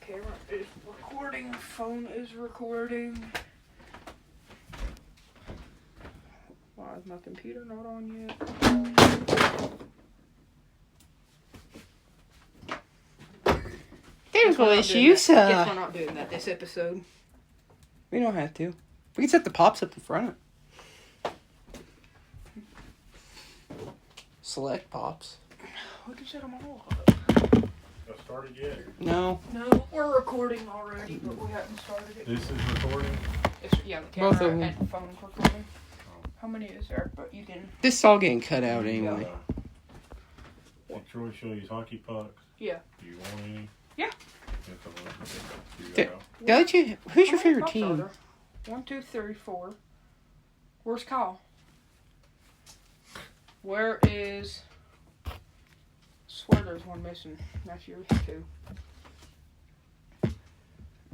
Camera is recording. Phone is recording. Why is my computer not on yet? Technical issues. Guess we're not doing that this episode. We don't have to. We can set the pops up in front. Select pops. We can set them all up. Got started yet? No. No, we're recording already, but we haven't started it. This is recording? Yeah, the Both of camera them. and the phone recording. How many is there? But you can... This is all getting cut out anyway. Did Troy show you hockey pucks? Yeah. Do you want any? Yeah. Don't you? Who's your How many favorite pops are team? there? 1, 2, 3, 4. Where's Kyle? Where is... Swear there's one missing. That's yours too.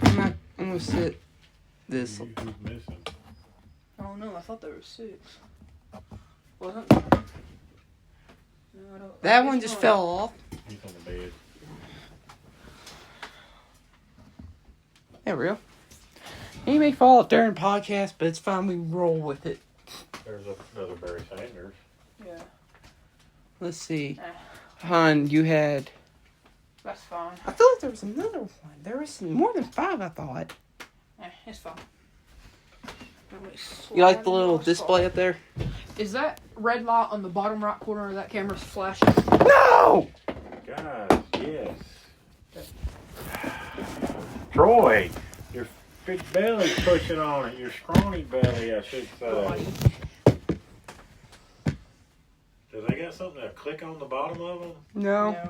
I'm gonna sit this. Who's missing? Oh no, I thought there was 6. Wasn't there? No, I don't. That I one guess just not. fell off. He's on the bed. There we go. He may fall off during podcast, but it's fine. We roll with it. There's another Barry Sanders. Yeah. Let's see. Hun, you had... That's fine. I feel like there was another one. There was more than 5, I thought. It's fine. You like the little display up there? Is that red light on the bottom right corner of that camera's flashing? No! Guys, yes. Troy, your big belly's pushing on it. Your scrawny belly, I should say. Do they got something to click on the bottom of them? No.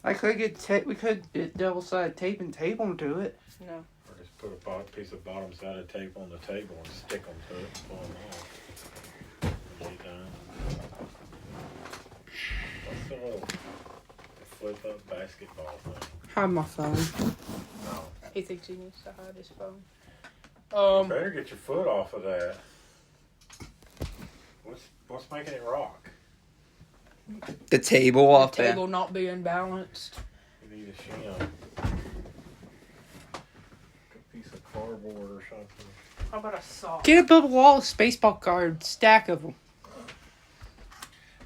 I could get we could get double-sided tape and tape them to it. No. Or just put a piece of bottom-sided tape on the table and stick them to it and pull them off. When you're done. What's the little flip-up basketball thing? Hide my phone. No. He thinks he needs to hide his phone. Better get your foot off of that. What's making it rock? The table off The there. table not being balanced. You need a shim. A piece of cardboard or something. How about a saw? Get a bubble wall of baseball cards, stack of them.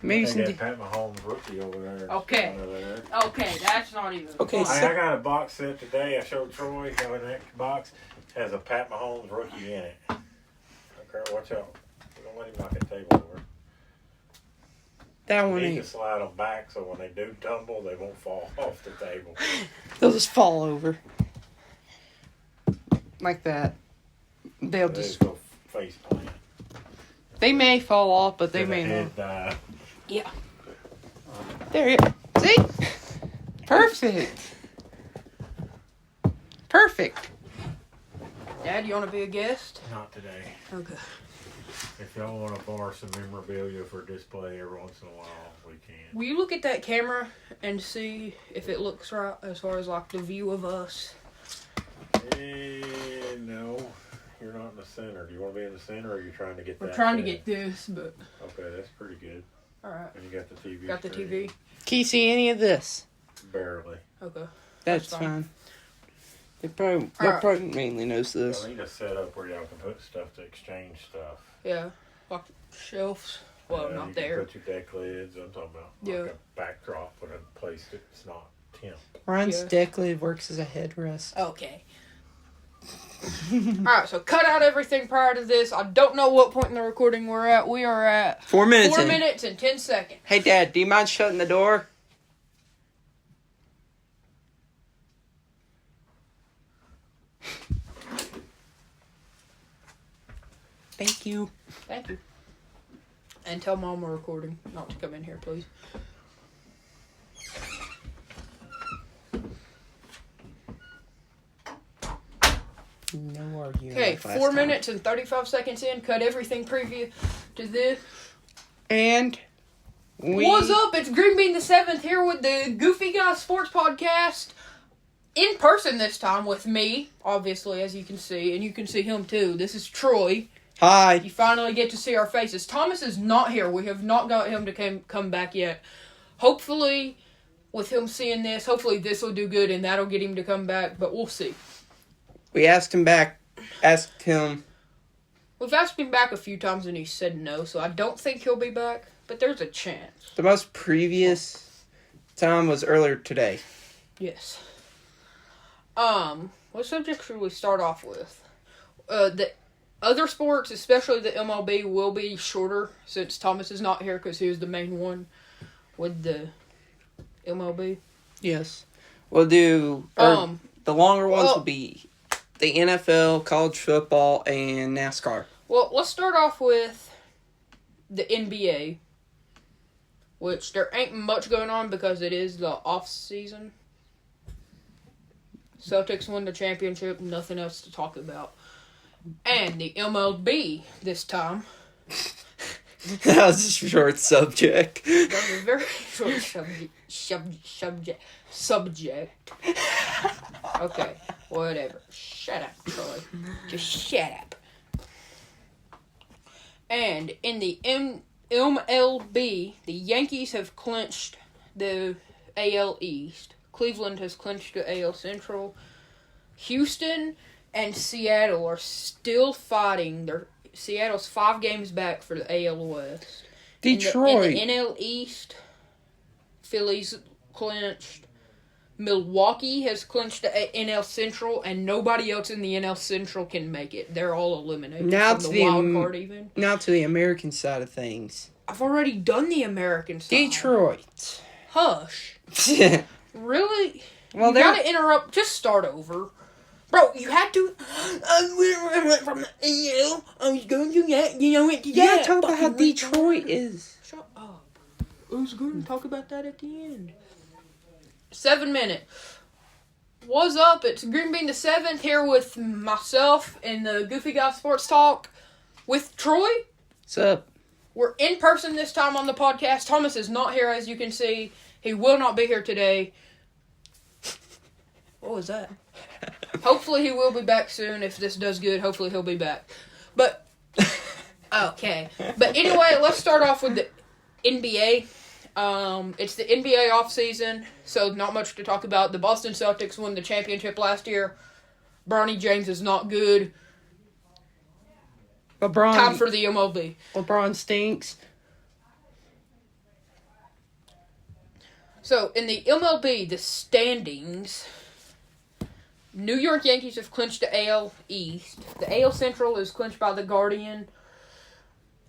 Maybe They some. got Pat Mahomes rookie over there. Okay. Under there. Okay, that's not even. Okay, Hey, so I got a box set today. I showed Troy. Got an extra box. Has a Pat Mahomes rookie in it. Okay, watch out. Don't let him knock that table over. that You one need to ain't. slide them back so when they do tumble, they won't fall off the table. They'll just fall over. Like that. They'll They just. go face plant. They may fall off, but they Then may the not. head die. Yeah. There you go. See? Perfect. Perfect. Dad, you want to be a guest? Not today. Okay. If y'all want to borrow some memorabilia for display every once in a while, we can. Will you look at that camera and see if it looks right as far as like the view of us? No, you're not in the center. Do you want to be in the center, or are you trying to get that? We're trying to thing? get this, but Okay, that's pretty good. all right. And you got the TV. Got the screen. TV. Can you see any of this? Barely. Okay. That's That's fine. fine. They Alright. probably mainly knows this. I need a setup where y'all can put stuff to exchange stuff. Yeah. Like shelves. Well, You not can there. Put your deck lids. I'm talking about Yeah. like a backdrop with a place that's not temp. Ryan's Yeah. deck lid works as a headrest. Okay. Alright, so cut out everything prior to this. I don't know what point in the recording we're at. We are at 4 minutes 4 in. minutes and 10 seconds. Hey, Dad, do you mind shutting the door? Thank you. Thank you. And tell Mom we're recording not to come in here, please. No arguing. Okay, like last 4 time. minutes and 35 seconds in. Cut everything preview to this. And we... What's up? It's Green Bean the 7th here with the Goofy Guy Sports Podcast. In person this time with me, obviously, as you can see. And you can see him too. This is Troy. Hi. You finally get to see our faces. Thomas is not here. We have not got him to come back yet. Hopefully, with him seeing this. Hopefully this will do good and that'll get him to come back, but we'll see. We asked him. We've asked him back a few times and he said no, so I don't think he'll be back, but there's a chance. The most previous time was earlier today. Yes. What subject should we start off with? The other sports, especially the MLB, will be shorter since Thomas is not here because he was the main one with the MLB. Yes. We'll do... the longer ones will be the NFL, college football, and NASCAR. Well, let's start off with the NBA, which there ain't much going on because it is the off-season. Celtics won the championship, nothing else to talk about. And the MLB this time. That was a short subject. That was a very short subject. Okay, whatever. Shut up, Troy. Just shut up. And in the MLB, the Yankees have clinched the AL East. Cleveland has clinched the AL Central. Houston and Seattle are still fighting. Seattle's 5 games back for the AL West. Detroit. In the NL East, Phillies clinched. Milwaukee has clinched the NL Central, and nobody else in the NL Central can make it. They're all eliminated Now from the wild card even. Now to the American side of things. I've already done the American side. Detroit. Hush. Really? Well, you gotta interrupt. Just start over. Bro, you had to... I went from the AL. I was going to that. You know what? Yeah, talk about how Detroit is. Shut up. I was going to talk about that at the end. 7 minutes. What's up? It's Green Bean the 7th here with myself and the Goofy Guy Sports Talk with Troy. What's up? We're in person this time on the podcast. Thomas is not here, as you can see. He will not be here today. What was that? Hopefully he will be back soon. If this does good, hopefully he'll be back. But, okay. But anyway, let's start off with the NBA. It's the NBA offseason, so not much to talk about. The Boston Celtics won the championship last year. Bronny James is not good. Time for the MLB. LeBron stinks. So, in the MLB, the standings, New York Yankees have clinched the AL East. The AL Central is clinched by the Guardian.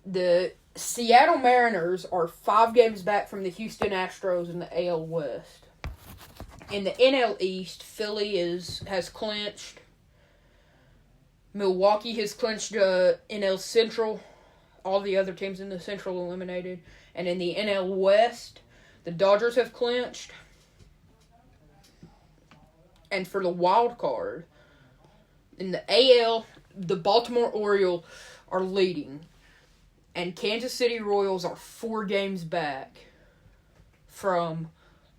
The Seattle Mariners are 5 games back from the Houston Astros in the AL West. In the NL East, Philly has clinched. Milwaukee has clinched NL Central. All the other teams in the Central eliminated. And in the NL West, the Dodgers have clinched. And for the wild card, in the AL, the Baltimore Orioles are leading. And Kansas City Royals are 4 games back from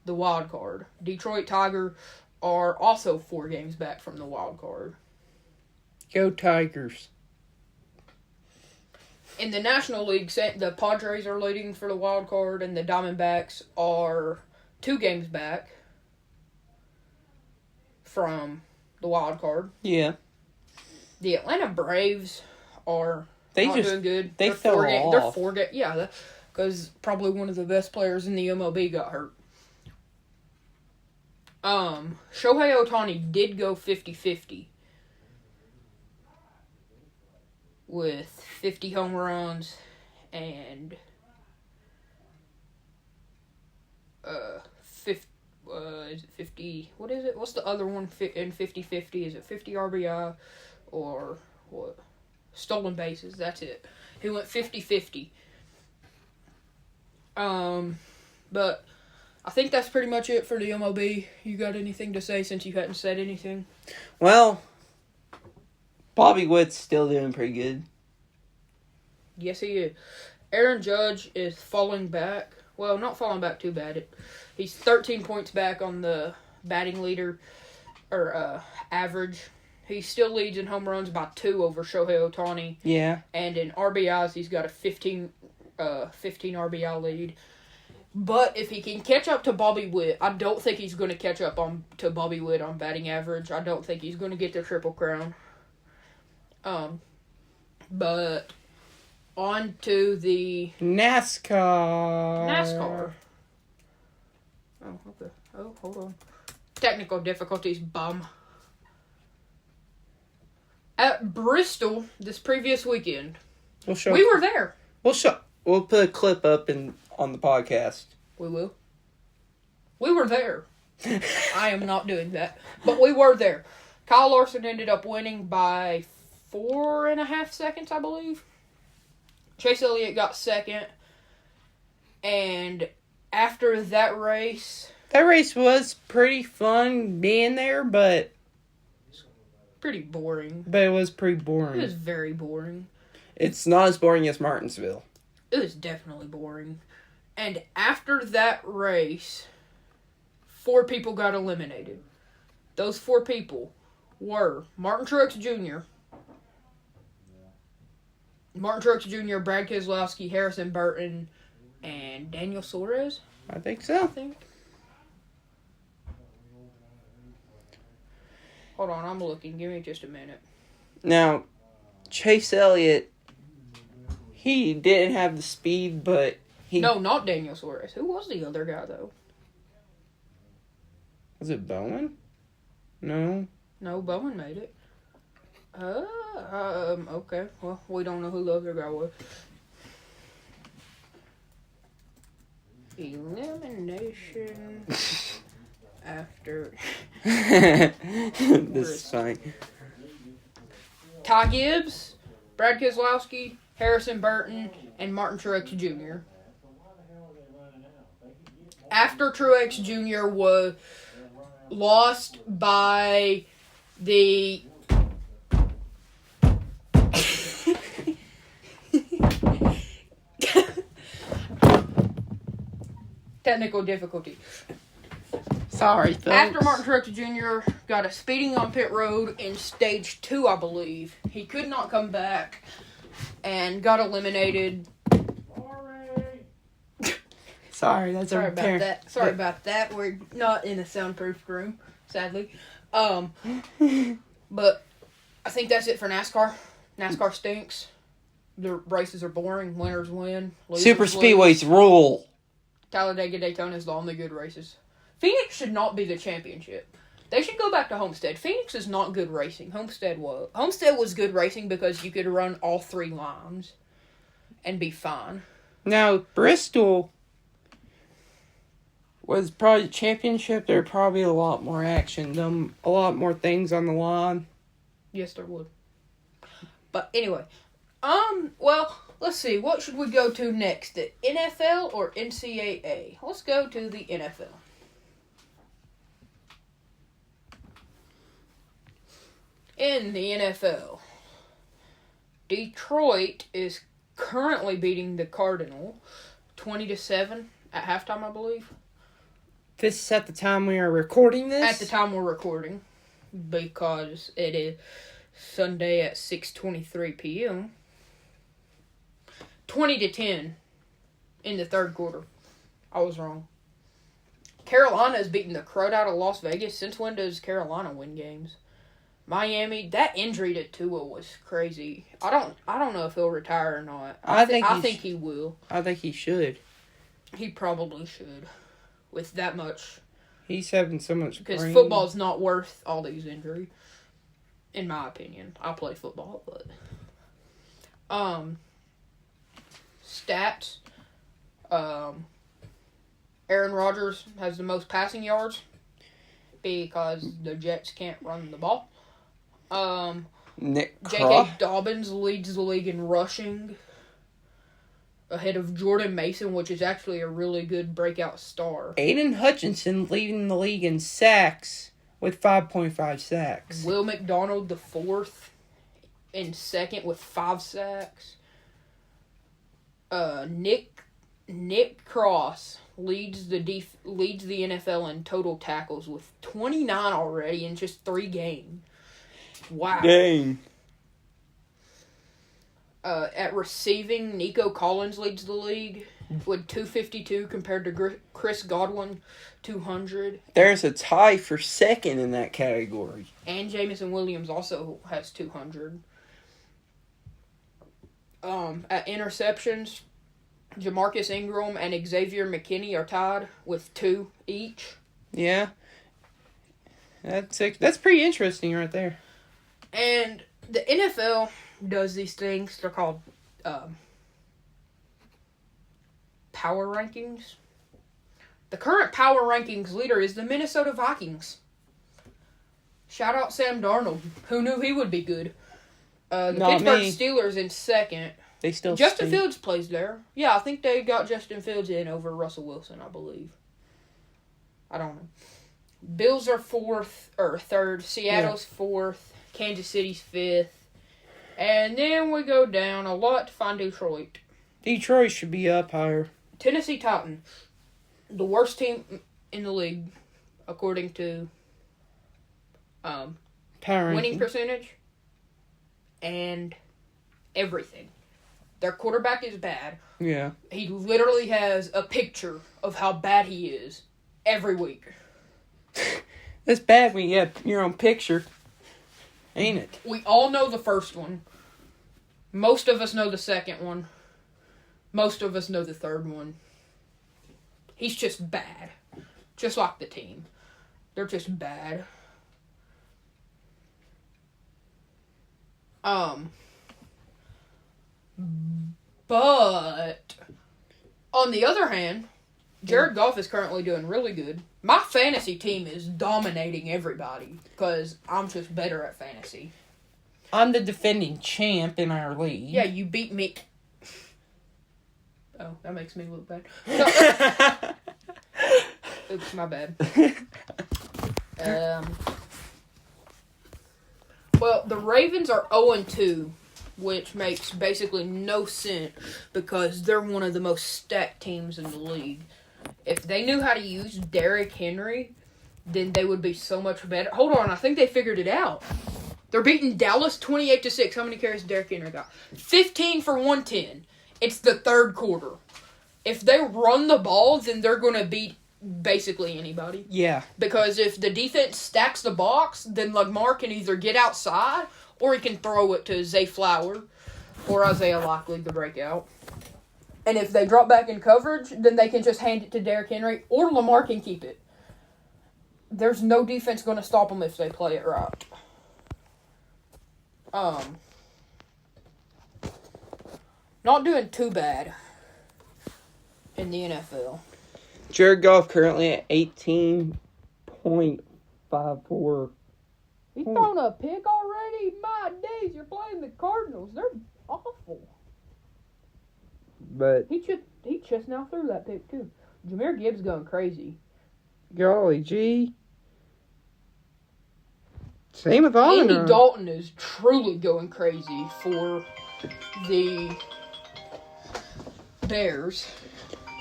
the wild card. Detroit Tigers are also 4 games back from the wild card. Go Tigers. In the National League, the Padres are leading for the wild card, and the Diamondbacks are 2 games back from the wild card. Yeah. The Atlanta Braves are not doing good. They fell off. They're 4 games. Yeah, because probably one of the best players in the MLB got hurt. Shohei Ohtani did go 50-50 with 50 home runs and 50, is it 50, what is it? What's the other one in 50-50? Is it 50 RBI or what? Stolen bases, that's it. He went 50-50. But I think that's pretty much it for the MLB. You got anything to say since you hadn't said anything? Well, Bobby Witt's still doing pretty good. Yes, he is. Aaron Judge is falling back. Well, not falling back too bad. He's 13 points back on the batting leader, or average. He still leads in home runs by 2 over Shohei Ohtani. Yeah. And in RBIs, he's got a 15 RBI lead. But if he can catch up to Bobby Witt, I don't think he's going to catch up to Bobby Witt on batting average. I don't think he's going to get the Triple Crown. But on to the NASCAR. Oh, okay. Oh, hold on. Technical difficulties, bum. At Bristol this previous weekend, we were there. We'll put a clip up on the podcast. We will. We were there. I am not doing that, but we were there. Kyle Larson ended up winning by 4.5 seconds, I believe. Chase Elliott got second, and after that race... That race was pretty fun being there, but... Pretty boring. But it was pretty boring. It was very boring. It's not as boring as Martinsville. It was definitely boring. And after that race, 4 people got eliminated. Those 4 people were Martin Truex Jr., Brad Keselowski, Harrison Burton, and Daniel Suarez. I think so. Hold on, I'm looking. Give me just a minute. Now, Chase Elliott, he didn't have the speed, but he... No, not Daniel Suarez. Who was the other guy, though? Was it Bowen? No. No, Bowen made it. Okay. Well, we don't know who the other guy was. Elimination after... This is funny. Ty Gibbs, Brad Keselowski, Harrison Burton, and Martin Truex Jr. After Truex Jr. was lost by the... technical difficulty. Sorry, folks. After Martin Truex Jr. got a speeding on pit road in stage 2, I believe, he could not come back and got eliminated. Sorry, that's Sorry about that. Sorry about that. We're not in a soundproof room, sadly. But I think that's it for NASCAR. NASCAR stinks. The races are boring. Winners win. Super speedways rule. Talladega, Daytona is the only good races. Phoenix should not be the championship. They should go back to Homestead. Phoenix is not good racing. Homestead was. Homestead was good racing because you could run all 3 lines and be fine. Now, Bristol was probably the championship. There probably a lot more action, a lot more things on the line. Yes, there would. But anyway, well, let's see. What should we go to next? The NFL or NCAA? Let's go to the NFL. In the NFL, Detroit is currently beating the Cardinals 20-7 at halftime, I believe. This is at the time we are recording this? At the time we're recording, because it is Sunday at 6:23 p.m. 20-10 in the third quarter. I was wrong. Carolina is beating the crud out of Las Vegas. Since when does Carolina win games? Miami, that injury to Tua was crazy. I don't know if he'll retire or not. I think he will. I think he should. He probably should. With that much. He's having so much because brain. Football's not worth all these injuries. In my opinion. I play football, but stats. Aaron Rodgers has the most passing yards because the Jets can't run the ball. J.K. Dobbins leads the league in rushing ahead of Jordan Mason, which is actually a really good breakout star. Aiden Hutchinson leading the league in sacks with 5.5 sacks. Will McDonald, the 4th, in 2nd with 5 sacks. Nick Cross leads the NFL in total tackles with 29 already in just 3 games. Wow. Dang. At receiving, Nico Collins leads the league with 252 compared to Chris Godwin, 200. There's a tie for second in that category. And Jameson Williams also has 200. At interceptions, Jamarcus Ingram and Xavier McKinney are tied with 2 each. Yeah. That's pretty interesting right there. And the NFL does these things. They're called power rankings. The current power rankings leader is the Minnesota Vikings. Shout out Sam Darnold. Who knew he would be good? The Not Pittsburgh me. Steelers in second. They still Justin Fields plays there. Yeah, I think they got Justin Fields in over Russell Wilson, I believe. I don't know. Bills are third. Seattle's fourth. Kansas City's fifth. And then we go down a lot to find Detroit. Detroit should be up higher. Tennessee Titans, the worst team in the league, according to Power winning ranking. percentage and everything. Their quarterback is bad. Yeah. He literally has a picture of how bad he is every week. That's bad when you have your own picture. Ain't it? We all know the first one. Most of us know the second one. Most of us know the third one. He's just bad. Just like the team. They're just bad. But on the other hand, Jared Goff is currently doing really good. My fantasy team is dominating everybody because I'm just better at fantasy. I'm the defending champ in our league. Yeah, you beat me. Oh, that makes me look bad. Oops, my bad. Well, the Ravens are 0-2, which makes basically no sense because they're one of the most stacked teams in the league. If they knew how to use Derrick Henry, then they would be so much better. Hold on, I think they figured it out. They're beating Dallas 28-6. How many carries Derrick Henry got? 15 for 110. It's the third quarter. If they run the ball, then they're going to beat basically anybody. Yeah. Because if the defense stacks the box, then Lamar can either get outside or he can throw it to Zay Flower or Isaiah Likely to break out. And if they drop back in coverage, then they can just hand it to Derrick Henry or Lamar can keep it. There's no defense going to stop them if they play it right. Not doing too bad in the NFL. Jared Goff currently at 18.54. He's thrown a pick already? My days, you're playing the Cardinals. They're awful. But He just now threw that pick, too. Jahmyr Gibbs going crazy. golly gee. Same with Andy Andy Dalton is truly going crazy for the Bears.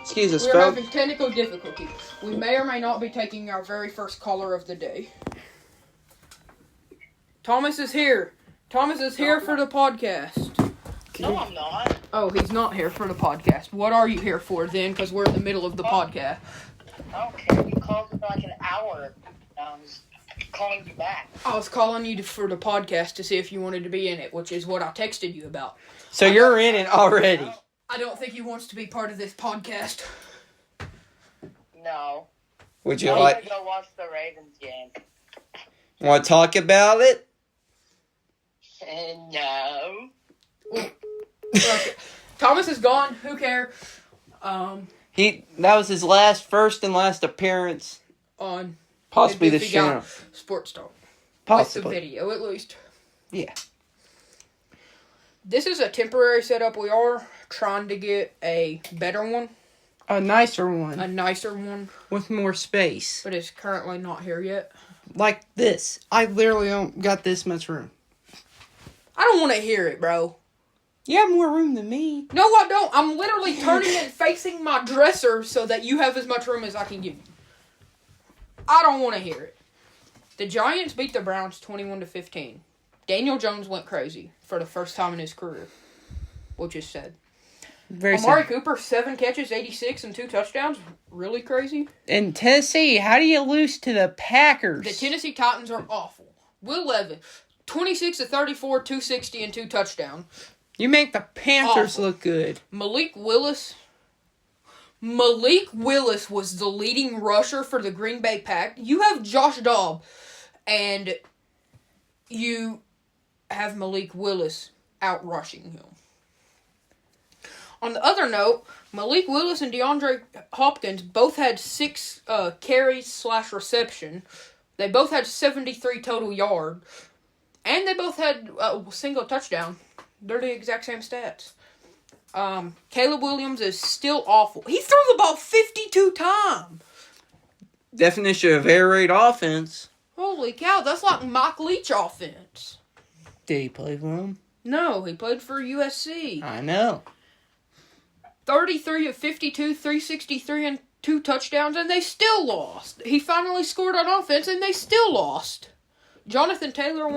Excuse us, We're folks. having technical difficulty. We may or may not be taking our very first caller of the day. Thomas is here. Thomas is here for the podcast. No, I'm not. Oh, he's not here for the podcast. What are you here for then? Because we're in the middle of the podcast. I don't care. You called me for like an hour. I was calling you back. I was calling you for the podcast to see if you wanted to be in it, which is what I texted you about. So you're in it already. I don't think he wants to be part of this podcast. No. Would you I'm like gonna go watch the Ravens game. want to talk about it? No. Okay. Thomas is gone. Who cares? That was his first and last appearance, On possibly if this he got channel. Sports Talk. With the Possibly. video, at least. Yeah. This is a temporary setup. We are trying to get a better one, A nicer one a nicer one, with more space. but it's currently not here yet. Like this. I literally don't got this much room. I don't want to hear it, bro. You have more room than me. No, I don't. I'm literally turning and facing my dresser so that you have as much room as I can give you. I don't want to hear it. The Giants beat the Browns 21-15. Daniel Jones went crazy for the first time in his career, which is sad. Amari Cooper, 7 catches, 86, and 2 touchdowns. Really crazy. And Tennessee, how do you lose to the Packers? The Tennessee Titans are awful. Will Levis, 26 of 34, 260, and 2 touchdowns. You make the Panthers look good. Malik Willis was the leading rusher for the Green Bay Pack. You have Josh Dobbs, and you have Malik Willis out-rushing him. On the other note, Malik Willis and DeAndre Hopkins both had 6 carries/reception. They both had 73 total yards. And they both had a single touchdown. They're the exact same stats. Caleb Williams is still awful. He threw the ball 52 times. Definition of air raid offense. Holy cow, that's like Mike Leach offense. Did he play for him? No, he played for USC. I know. 33 of 52, 363, and 2 touchdowns, and they still lost. He finally scored on offense, and they still lost. Jonathan Taylor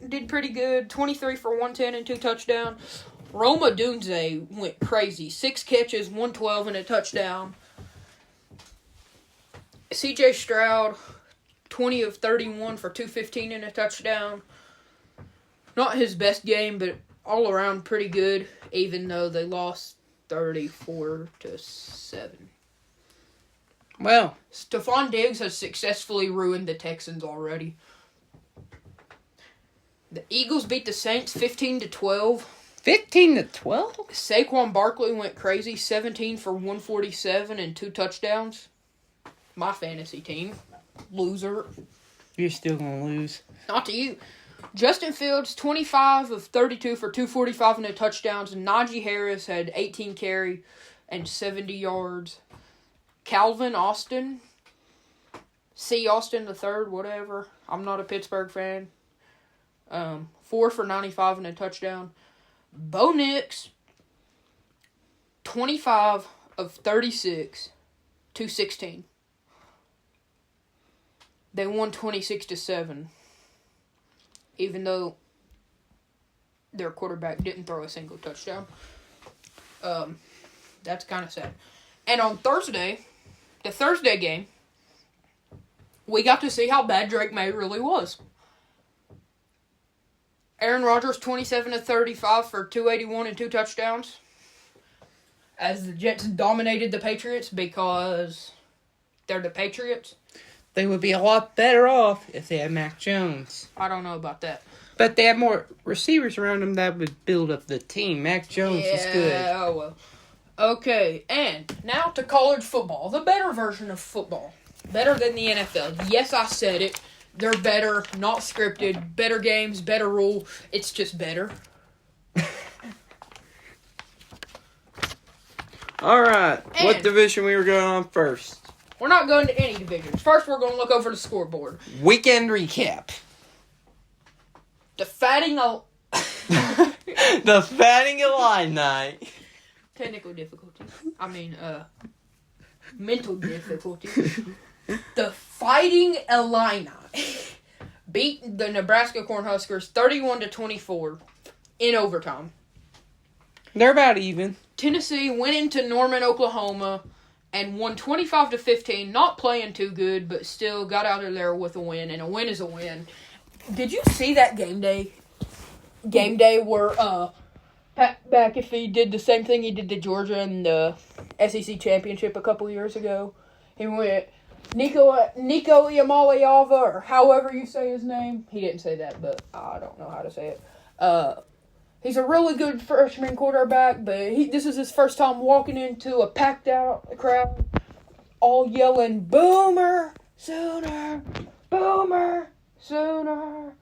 did pretty good. 23 for 110 and 2 touchdowns. Roma Dunze went crazy. 6 catches, 112, and a touchdown. C.J. Stroud, 20 of 31 for 215 and a touchdown. Not his best game, but all around pretty good, even though they lost 34-7. Well, Stephon Diggs has successfully ruined the Texans already. The Eagles beat the Saints 15-12. 15-12? Saquon Barkley went crazy, 17 for 147 and 2 touchdowns. My fantasy team. Loser. You're still going to lose. Not to you. Justin Fields, 25 of 32 for 245 and 2 touchdowns. Najee Harris had 18 carry and 70 yards. Calvin Austin, C. Austin III, whatever. I'm not a Pittsburgh fan. 4 for 95 and a touchdown. Bo Nix, 25 of 36, 216. They won 26-7. Even though their quarterback didn't throw a single touchdown. That's kind of sad. And on Thursday, the Thursday game, we got to see how bad Drake May really was. Aaron Rodgers, 27 of 35 for 281 and 2 touchdowns. As the Jets dominated the Patriots because they're the Patriots. They would be a lot better off if they had Mac Jones. I don't know about that. But they have more receivers around them that would build up the team. Mac Jones is good. Yeah, oh well. Okay, and now to college football. The better version of football. Better than the NFL. Yes, I said it. They're better, not scripted. Better games, better rule. It's just better. All right. What division we were going on first? We're not going to any divisions. First, we're going to look over the scoreboard. Weekend recap. The Fatting Illini. Technical difficulties. Mental difficulties. The Fighting Illini beat the Nebraska Cornhuskers 31-24 in overtime. They're about even. Tennessee went into Norman, Oklahoma, and won 25-15. Not playing too good, but still got out of there with a win, and a win is a win. Did you see that game day? Game day where Pat McAfee did the same thing he did to Georgia in the SEC championship a couple years ago. He went Nico Iamaleava, or however you say his name. He didn't say that, but I don't know how to say it. He's a really good freshman quarterback, but this is his first time walking into a packed-out crowd, all yelling, "Boomer Sooner! Boomer Sooner!"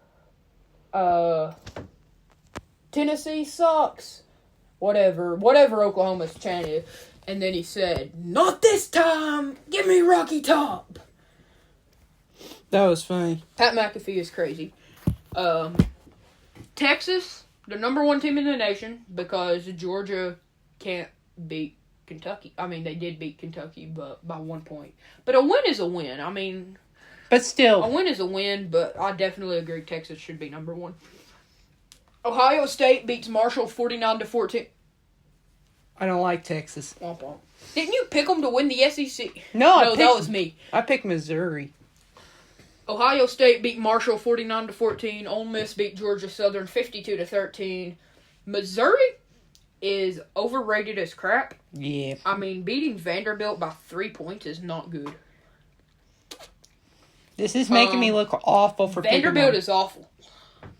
Tennessee sucks. Whatever Oklahoma's chanted. And then he said, "Not this time! Give me Rocky Top!" That was funny. Pat McAfee is crazy. Texas, the number 1 team in the nation, because Georgia can't beat Kentucky. They did beat Kentucky, but by 1 point. But a win is a win. But still. A win is a win, but I definitely agree Texas should be number 1. Ohio State beats Marshall 49-14. I don't like Texas. Womp womp. Didn't you pick them to win the SEC? No, that was me. I picked Missouri. Ohio State beat Marshall 49-14. Ole Miss beat Georgia Southern 52-13. Missouri is overrated as crap. Yeah. I mean, beating Vanderbilt by 3 points is not good. This is making me look awful for Vanderbilt is awful.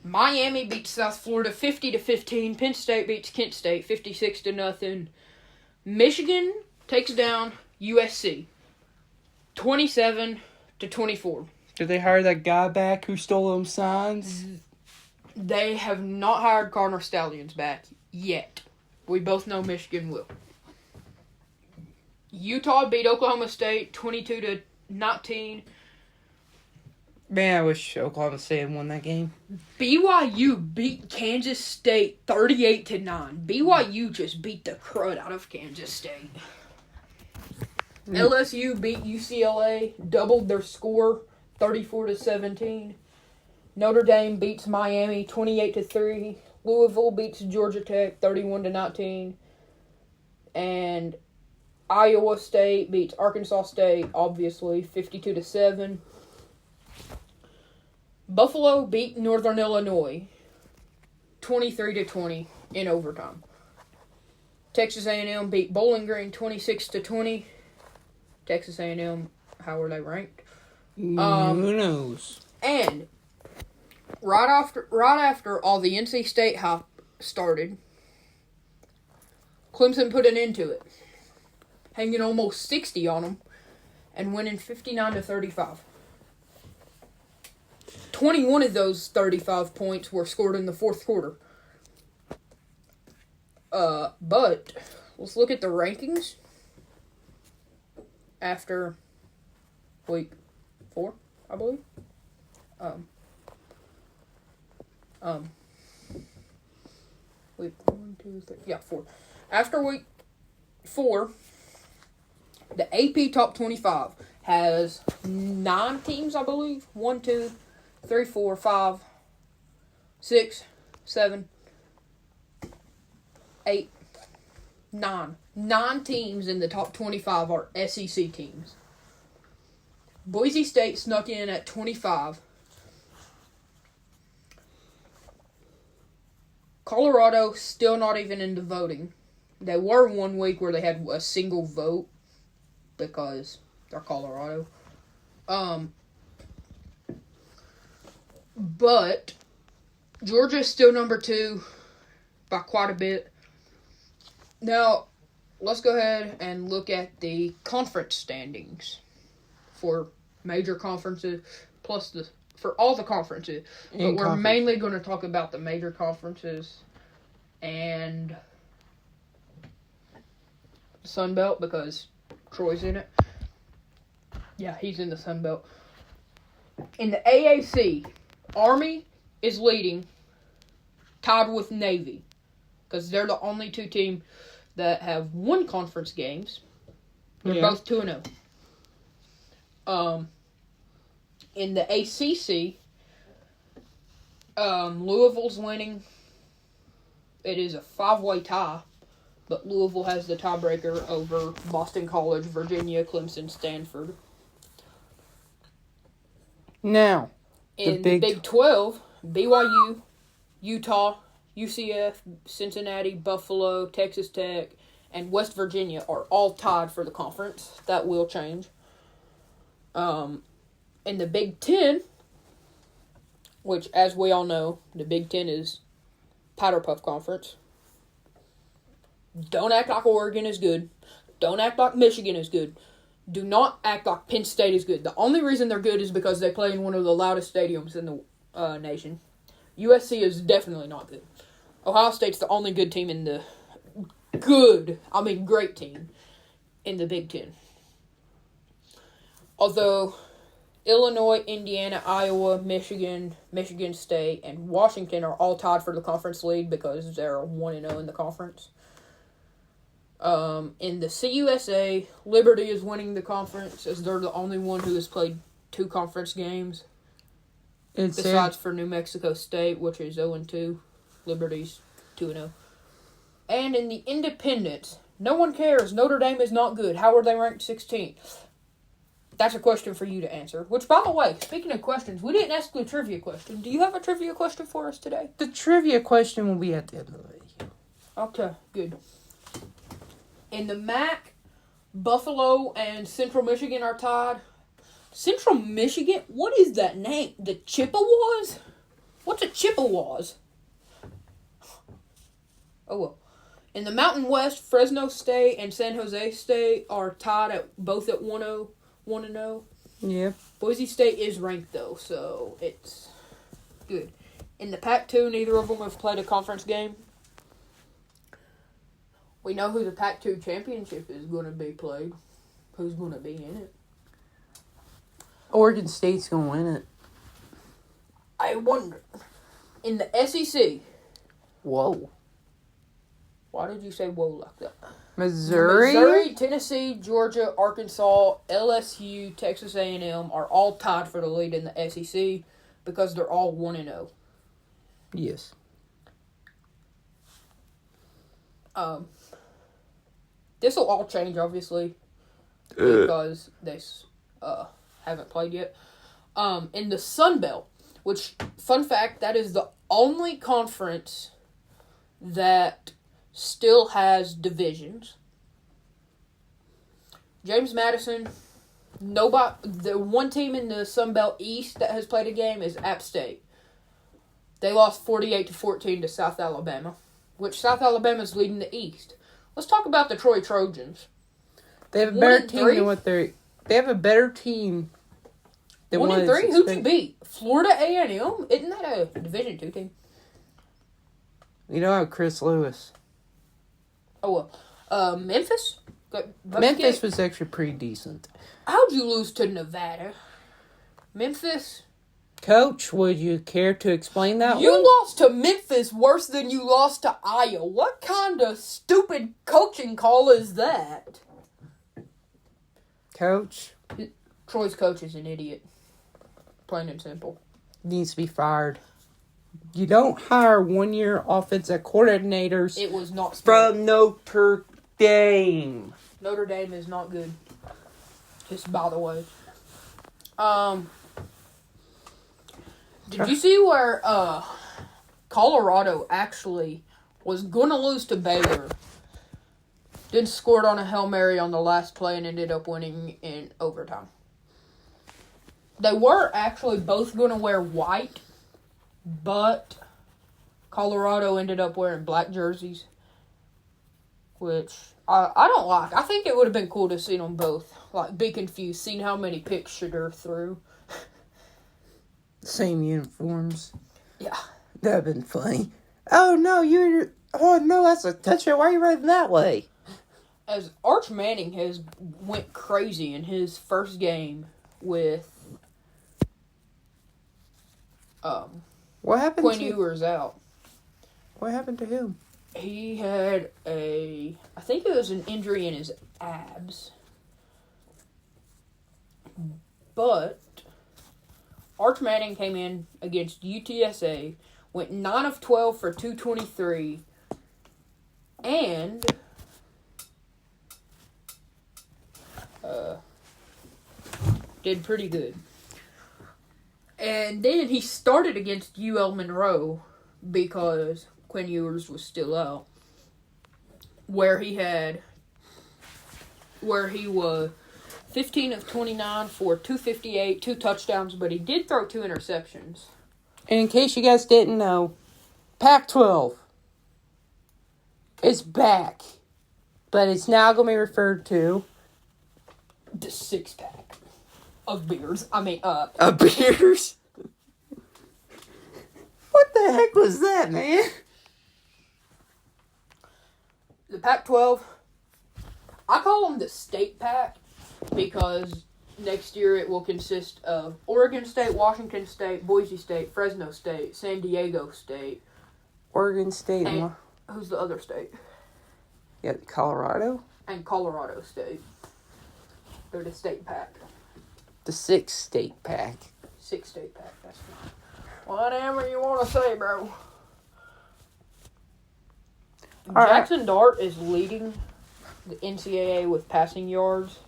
Miami beats South Florida 50-15. Penn State beats Kent State 56-0. Michigan takes down USC 27-24. Did they hire that guy back who stole them signs? They have not hired Connor Stallions back yet. We both know Michigan will. Utah beat Oklahoma State 22-19. Man, I wish Oklahoma State had won that game. BYU beat Kansas State 38-9. BYU just beat the crud out of Kansas State. LSU beat UCLA, doubled their score 34-17. Notre Dame beats Miami 28-3. Louisville beats Georgia Tech 31-19. And Iowa State beats Arkansas State, obviously, 52-7. Buffalo beat Northern Illinois 23-20 in overtime. Texas A&M beat Bowling Green 26-20. Texas A&M, how are they ranked? Who knows? And right after all the NC State hype started, Clemson put an end to it, hanging almost 60 on them and winning 59-35. 21 of those 35 points were scored in the fourth quarter. But let's look at the rankings after week 4, I believe. Week 1, 2, 3, 4. After week 4, the AP Top 25 has 9 teams, I believe. 1, 2, 3, 4, 5, 6, 7, 8, 9. 9 teams in the top 25 are SEC teams. Boise State snuck in at 25. Colorado still not even in the voting. They were one week where they had a single vote because they're Colorado. But Georgia is still number 2 by quite a bit. Now, let's go ahead and look at the conference standings for major conferences, plus for all the conferences. But we're mainly going to talk about the major conferences and Sun Belt because Troy's in it. Yeah, he's in the Sun Belt. In the AAC, Army is leading, tied with Navy, because they're the only 2 teams that have won conference games. They're both 2-0. In the ACC, Louisville's winning. It is a 5-way tie, but Louisville has the tiebreaker over Boston College, Virginia, Clemson, Stanford. Now, in the Big 12, BYU, Utah, UCF, Cincinnati, Buffalo, Texas Tech, and West Virginia are all tied for the conference. That will change. In the Big 10, which, as we all know, the Big 10 is Powder Puff Conference. Don't act like Oregon is good. Don't act like Michigan is good. Do not act like Penn State is good. The only reason they're good is because they play in one of the loudest stadiums in the nation. USC is definitely not good. Ohio State's the only good team in the great team in the Big Ten. Although Illinois, Indiana, Iowa, Michigan, Michigan State, and Washington are all tied for the conference lead because they're 1-0 in the conference. In the CUSA, Liberty is winning the conference as they're the only one who has played 2 conference games. Besides for New Mexico State, which is 0-2. Liberty's 2-0. And in the Independents, No one cares. Notre Dame is not good. How are they ranked 16th? That's a question for you to answer. Which, by the way, speaking of questions, we didn't ask the trivia question. Do you have a trivia question for us today? The trivia question will be at the end of the video. Okay, good. In the MAC, Buffalo and Central Michigan are tied. Central Michigan? What is that name? The Chippewas? What's a Chippewas? Oh, well. In the Mountain West, Fresno State and San Jose State are tied at both at 1-0. Yeah. Boise State is ranked, though, so it's good. In the Pac-2, neither of them have played a conference game. We know who the Pac-2 championship is going to be played. Who's going to be in it? Oregon State's going to win it. I wonder. In the SEC. Whoa. Why did you say whoa like that? Missouri, Tennessee, Georgia, Arkansas, LSU, Texas A&M are all tied for the lead in the SEC because they're all 1-0. Yes. This will all change, obviously, because they haven't played yet. In the Sun Belt, which, fun fact, that is the only conference that still has divisions. James Madison, the one team in the Sun Belt East that has played a game is App State. They lost 48-14 to South Alabama, which South Alabama is leading the East. Let's talk about the Troy Trojans. They have a better team than what they're. They have a better team than 1-3. Who'd you beat? Florida A&M? Isn't that a Division II team? You know how Chris Lewis. Oh well. Memphis. Memphis was actually pretty decent. How'd you lose to Nevada? Memphis. Coach, would you care to explain that You one? lost to Memphis worse than you lost to Iowa. What kind of stupid coaching call is that? Coach? Troy's coach is an idiot. Plain and simple. Needs to be fired. You don't hire one-year offensive coordinators. It was not from Notre Dame. Notre Dame is not good. Just by the way. Did you see where Colorado actually was going to lose to Baylor? Then scored on a Hail Mary on the last play and ended up winning in overtime. They were actually both going to wear white, but Colorado ended up wearing black jerseys, which I don't like. I think it would have been cool to see them both. Like, be confused, seeing how many picks Sugar threw. Same uniforms. Yeah. That would have been funny. Oh, no, that's a touchdown. Why are you running that way? As Arch Manning has went crazy in his first game with what happened Quinn Ewers out. What happened to him? He had I think it was an injury in his abs. But Arch Manning came in against UTSA, went 9 of 12 for 223, and did pretty good. And then he started against UL Monroe because Quinn Ewers was still out, where he was 15 of 29 for 258, 2 touchdowns, but he did throw 2 interceptions. And in case you guys didn't know, Pac-12 is back, but it's now going to be referred to the 6-pack of beers. Of beers? What the heck was that, man? The Pac-12, I call them the state pack because next year it will consist of Oregon State, Washington State, Boise State, Fresno State, San Diego State. Oregon State. And who's the other state? Yeah, Colorado? And Colorado State. They're the state pack. The 6-state pack. 6-state pack, that's fine. Whatever you want to say, bro. All Jackson Dart is leading the NCAA with passing yards,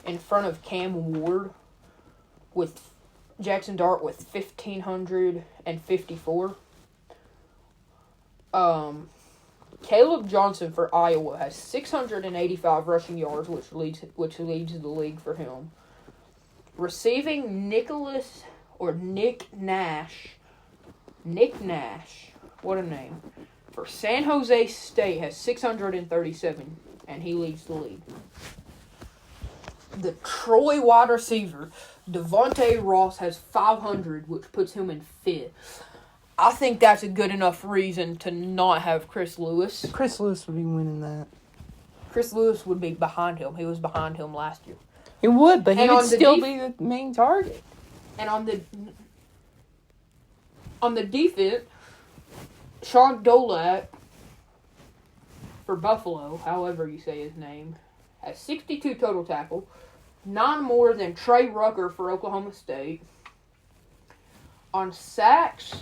in front of Cam Ward with Jackson Dart with 1,554. Caleb Johnson for Iowa has 685 rushing yards, which leads the league for him. Receiving Nick Nash, what a name, for San Jose State has 637, and he leads the league. The Troy wide receiver, Devontae Ross, has 500, which puts him in 5th. I think that's a good enough reason to not have Chris Lewis. Chris Lewis would be winning that. Chris Lewis would be behind him. He was behind him last year. He would, but he And would on the still be the main target. And on the defense, Sean Dolak for Buffalo, however you say his name, has 62 total tackles, 9 more than Trey Rucker for Oklahoma State. On sacks,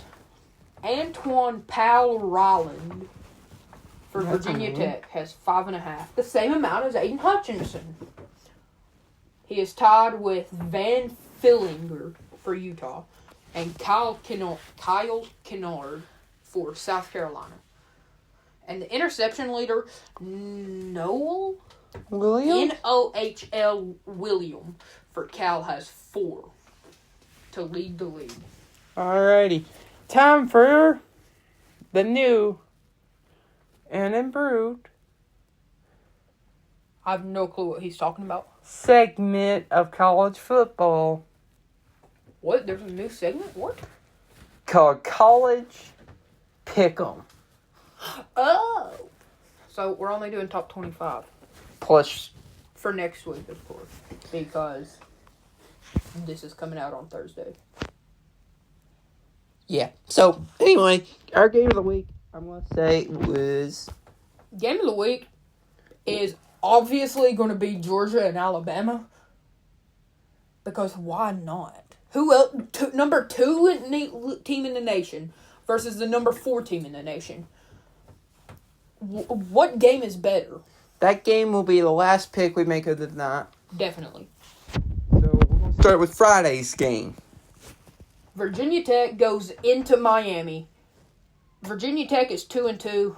Antoine Powell Ryland for Virginia Tech has 5.5, the same amount as Aiden Hutchinson. He is tied with Van Fillinger for Utah and Kyle Kennard for South Carolina. And the interception leader, Noel William? Nohl William for Cal has 4 to lead the league. Alrighty. Time for the new and improved I have no clue what he's talking about. segment of college football What? There's a new segment? What? called College Pick'em. Oh! So we're only doing top 25 Plus, for next week, of course, because this is coming out on Thursday. yeah. So, anyway, our game of the week, I'm going to say, was... Game of the week is obviously going to be Georgia and Alabama. Because why not? Who else? Number 2 team in the nation versus the number 4 team in the nation. What game is better? That game will be the last pick we make of the night. Definitely. So, we're going to start with Friday's game. Virginia Tech goes into Miami. Virginia Tech is 2-2.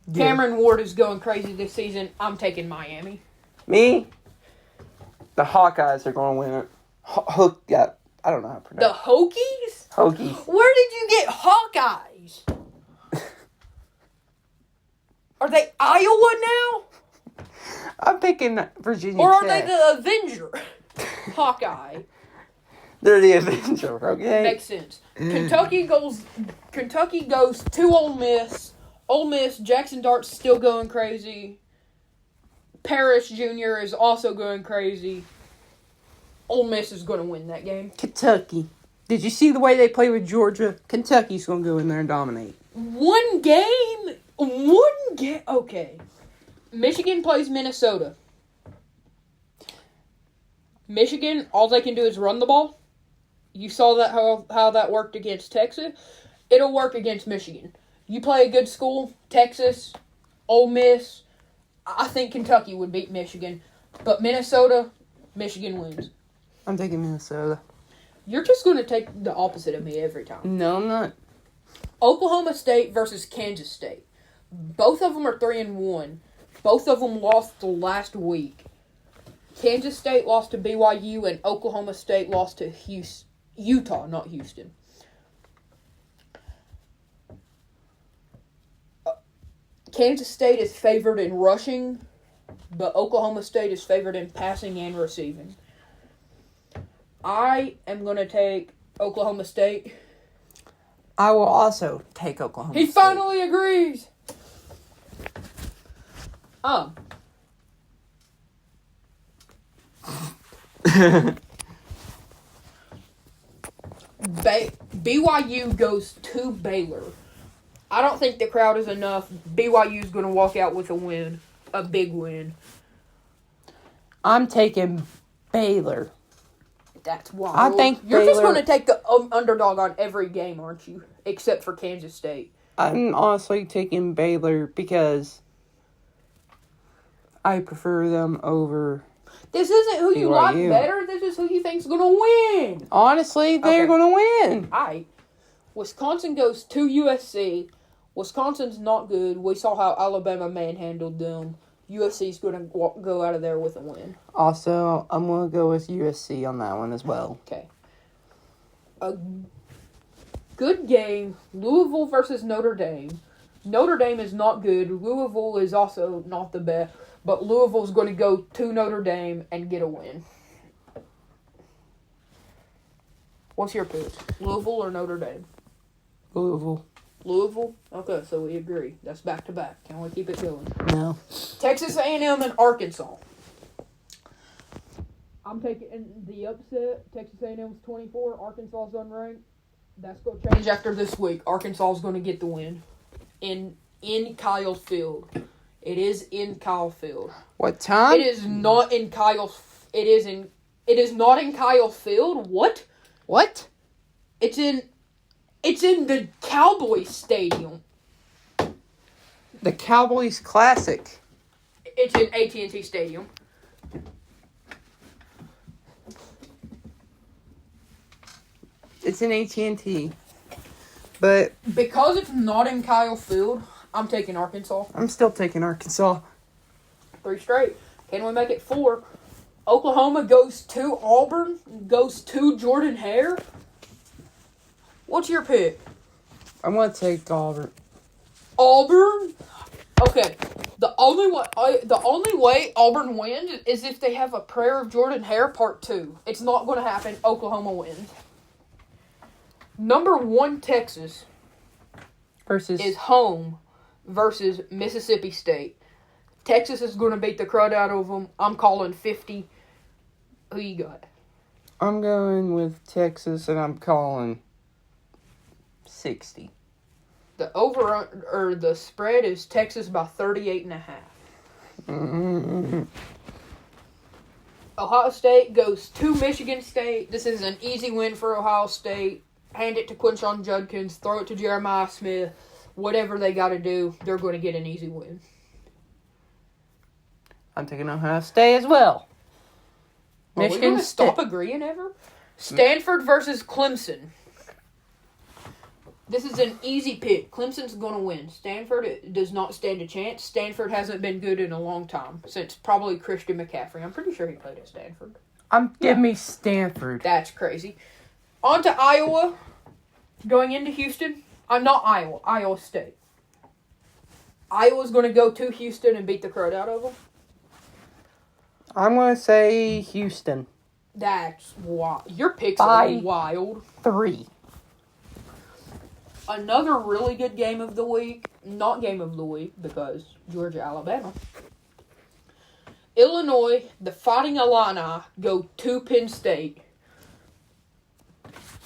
Yeah. Cameron Ward is going crazy this season. I'm taking Miami. Me? The Hawkeyes are going to win it. I don't know how to The pronounce Hokies? Hokies. Where did you get Hawkeyes? Are they Iowa now? I'm picking Virginia Or are Tech. they the Avenger? Hawkeye. They're the Avenger, okay? Makes sense. Kentucky goes to Ole Miss. Ole Miss, Jackson Dart's still going crazy. Parrish Jr. is also going crazy. Ole Miss is going to win that game. Kentucky. Did you see the way they play with Georgia? Kentucky's going to go in there and dominate. One game. Okay. Michigan plays Minnesota. Michigan, all they can do is run the ball. You saw that how that worked against Texas. It'll work against Michigan. You play a good school, Texas, Ole Miss. I think Kentucky would beat Michigan. But Minnesota, Michigan wins. I'm taking Minnesota. You're just going to take the opposite of me every time. No, I'm not. Oklahoma State versus Kansas State. Both of them are 3-1. Both of them lost the last week. Kansas State lost to BYU and Oklahoma State lost to Utah, not Houston. Kansas State is favored in rushing, but Oklahoma State is favored in passing and receiving. I am going to take Oklahoma State. I will also take Oklahoma He State. finally agrees. BYU goes to Baylor. I don't think the crowd is enough. BYU's going to walk out with a win. A big win. I'm taking Baylor. That's wild. I think You're just Baylor- going to take the underdog on every game, aren't you? Except for Kansas State. I'm honestly taking Baylor because I prefer them over. This isn't who you like BYU. better. This is who you think's going to win. Honestly, they're Okay. going to win. All right. Wisconsin goes to USC. Wisconsin's not good. We saw how Alabama manhandled them. USC's going to go out of there with a win. Also, I'm going to go with USC on that one as well. Okay. A good game. Louisville versus Notre Dame. Notre Dame is not good. Louisville is also not the best. But Louisville's going to go to Notre Dame and get a win. What's your pick? Louisville or Notre Dame? Louisville. Louisville? Okay, so we agree. That's back to back. Can we keep it going? No. Texas A&M and Arkansas. I'm taking the upset. Texas A&M's 24. Arkansas's unranked. That's going to change after this week. Arkansas's going to get the win in Kyle Field. It is in Kyle Field. What time? It is not in Kyle. It is not in Kyle Field. What? What? It's in the Cowboys Stadium. The Cowboys Classic. It's in AT&T Stadium. It's in AT&T. But Because it's not in Kyle Field, I'm taking Arkansas. I'm still taking Arkansas. 3 straight. Can we make it 4? Oklahoma goes to Auburn. Goes to Jordan Hare. What's your pick? I'm going to take Auburn. Auburn? Okay. The only way Auburn wins is if they have a Prayer of Jordan Hare Part 2. It's not going to happen. Oklahoma wins. Number 1 Texas Versus. is home versus Mississippi State. Texas is going to beat the crud out of them. I'm calling 50. Who you got? I'm going with Texas, and I'm calling 60. The the spread is Texas by 38.5. Mm-hmm. Ohio State goes to Michigan State. This is an easy win for Ohio State. Hand it to Quinshon Judkins. Throw it to Jeremiah Smith. Whatever they got to do, they're going to get an easy win. I'm taking Ohio State as well. Are we going to stop agreeing ever? Stanford versus Clemson. This is an easy pick. Clemson's going to win. Stanford does not stand a chance. Stanford hasn't been good in a long time. Since probably Christian McCaffrey. I'm pretty sure he played at Stanford. Give me Stanford. That's crazy. On to Iowa. Going into Houston. Not Iowa. Iowa State. Iowa's going to go to Houston and beat the crud out of them. I'm going to say Houston. That's wild. Your picks By are wild. 3. Another really good game of the week. Not game of the week because Georgia, Alabama. Illinois, the Fighting Illini, go to Penn State.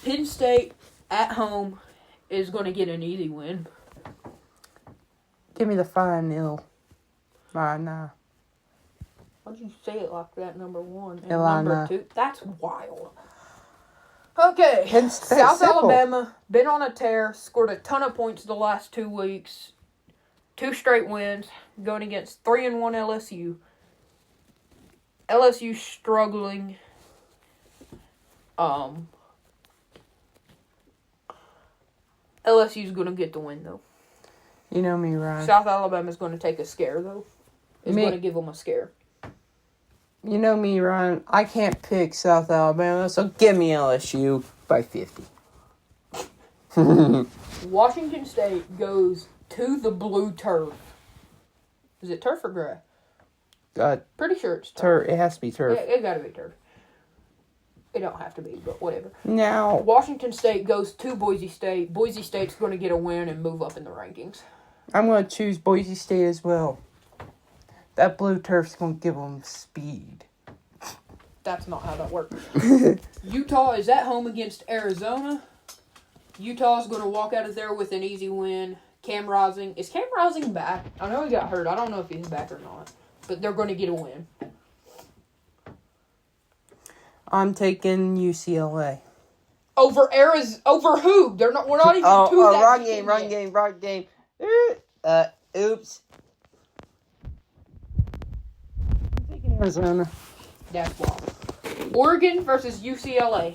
Penn State at home is going to get an easy win. Give me the 5-0. 5-9. Why'd you say it like that, number 1? And Illini. number 2? That's wild. Okay. Penn State, South simple. Alabama, been on a tear, scored a ton of points the last 2 weeks. 2 straight wins, going against 3-1 LSU. LSU struggling. LSU's going to get the win, though. You know me, Ryan. South Alabama's going to take a scare, though. It's going to give them a scare. You know me, Ryan. I can't pick South Alabama, so give me LSU by 50. Washington State goes to the blue turf. Is it turf or grass? Pretty sure it's turf. It has to be turf. Yeah, it gotta be turf. It don't have to be, but whatever. Now, Washington State goes to Boise State. Boise State's going to get a win and move up in the rankings. I'm going to choose Boise State as well. That blue turf's going to give them speed. That's not how that works. Utah is at home against Arizona. Utah's going to walk out of there with an easy win. Cam Rising. Is Cam Rising back? I know he got hurt. I don't know if he's back or not. But they're going to get a win. I'm taking UCLA. Over who? We're not even to that wrong game. Oops. Arizona. That's wild. Oregon versus UCLA.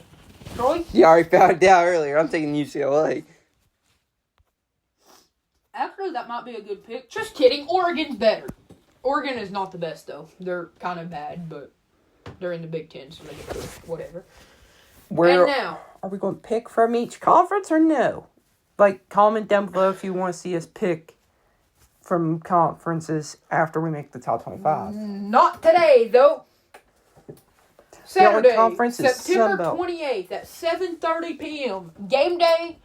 Troy? You already found out earlier. I'm taking UCLA. Actually, that might be a good pick. Just kidding. Oregon's better. Oregon is not the best, though. They're kind of bad, but they're in the Big Ten, so they get to whatever. And now, are we going to pick from each conference or no? Like, comment down below if you want to see us pick from conferences after we make the top 25. Not today, though. Saturday, conference is September Sunbelt. 28th at 7:30 p.m. Game day,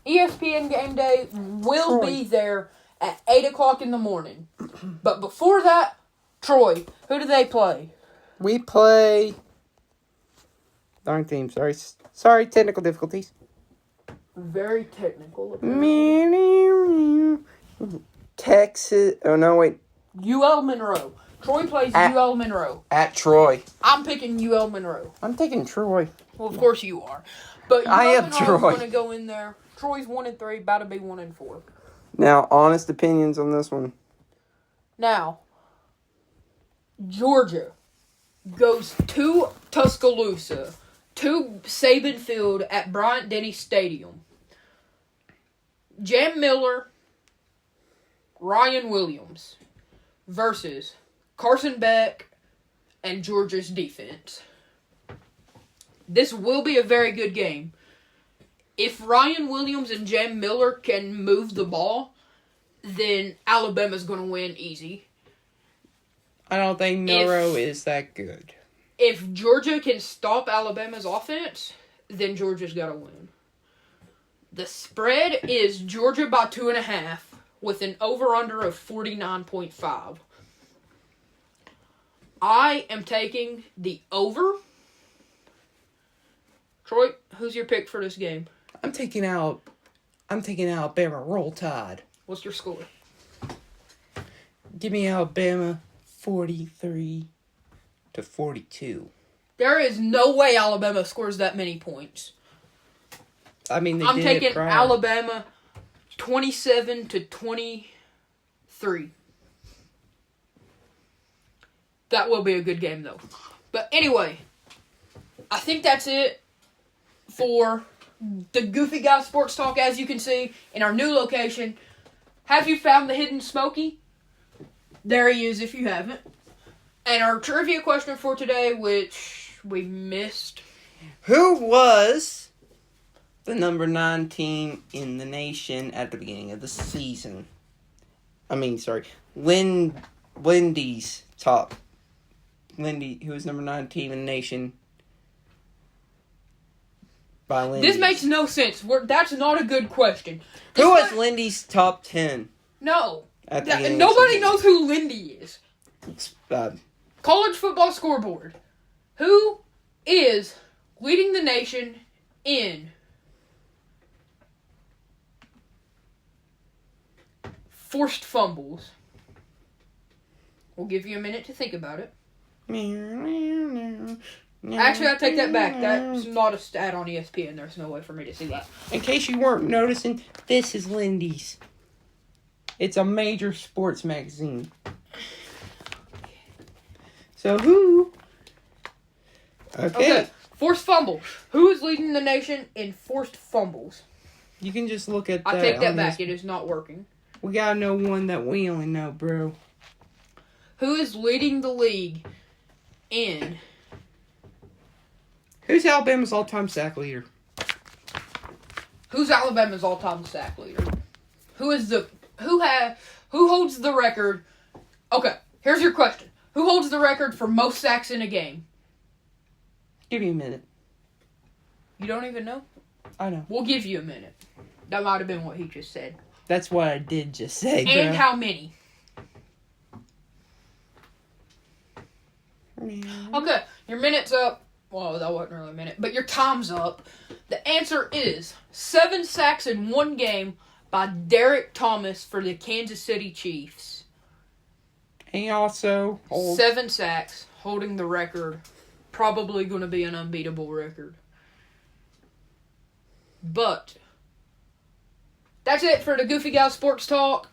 ESPN Game Day will be there at 8 o'clock in the morning. But before that, Troy, who do they play? We play... Darn team, sorry, technical difficulties. Very technical. Texas, oh no, wait. UL Monroe. Troy plays UL Monroe. At Troy. I'm picking UL Monroe. I'm taking Troy. Well, of course you are. But I am Monroe's Troy. going to go in there. Troy's 1-3, about to be 1-4. Now, honest opinions on this one. Now, Georgia goes to Tuscaloosa, to Saban Field at Bryant-Denny Stadium. Jam Miller, Ryan Williams versus Carson Beck and Georgia's defense. This will be a very good game. If Ryan Williams and Jam Miller can move the ball, then Alabama's going to win easy. I don't think Miro is that good. If Georgia can stop Alabama's offense, then Georgia's got to win. The spread is Georgia by 2.5 with an over-under of 49.5. I am taking the over. Troy, who's your pick for this game? I'm taking Alabama. Roll Tide. What's your score? Give me Alabama 43-42. There is no way Alabama scores that many points. I mean, I'm taking Alabama 27-23. That will be a good game, though. But anyway, I think that's it for the Goofy Guy Sports Talk, as you can see, in our new location. Have you found the hidden Smokey? There he is if you haven't. And our trivia question for today, which we missed. Who was the number 9 team in the nation at the beginning of the season? Lindy's top. Lindy, who was number 9 team in the nation by Lindy. This makes no sense. That's not a good question. Who was Lindy's top 10? No. At the Nobody knows who Lindy is. College College football scoreboard. Who is leading the nation in forced fumbles? We'll give you a minute to think about it. Actually, I take that back. That's not a stat on ESPN. There's no way for me to see that. In case you weren't noticing, this is Lindy's. It's a major sports magazine. So who? Okay. Forced fumbles. Who is leading the nation in forced fumbles? You can just look at that. I take that back. It is not working. We gotta know one that we only know, bro. Who is leading the league in... Who's Alabama's all-time sack leader? Who's Alabama's all-time sack leader? Who holds the record? Okay, here's your question. Who holds the record for most sacks in a game? Give me a minute. You don't even know? I know. We'll give you a minute. That might have been what he just said. That's what I did just say, bro. And how many? Okay, your minute's up. Well, that wasn't really a minute, but your time's up. The answer is 7 sacks in one game by Derek Thomas for the Kansas City Chiefs. And also 7 sacks, holding the record. Probably going to be an unbeatable record. But that's it for the Goofy Guy Sports Talk.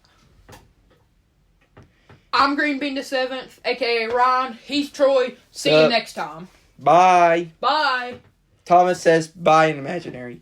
I'm Green Bean the 7th, a.k.a. Ron. He's Troy. See you Sup? next time. Bye. Bye. Thomas says bye in imaginary.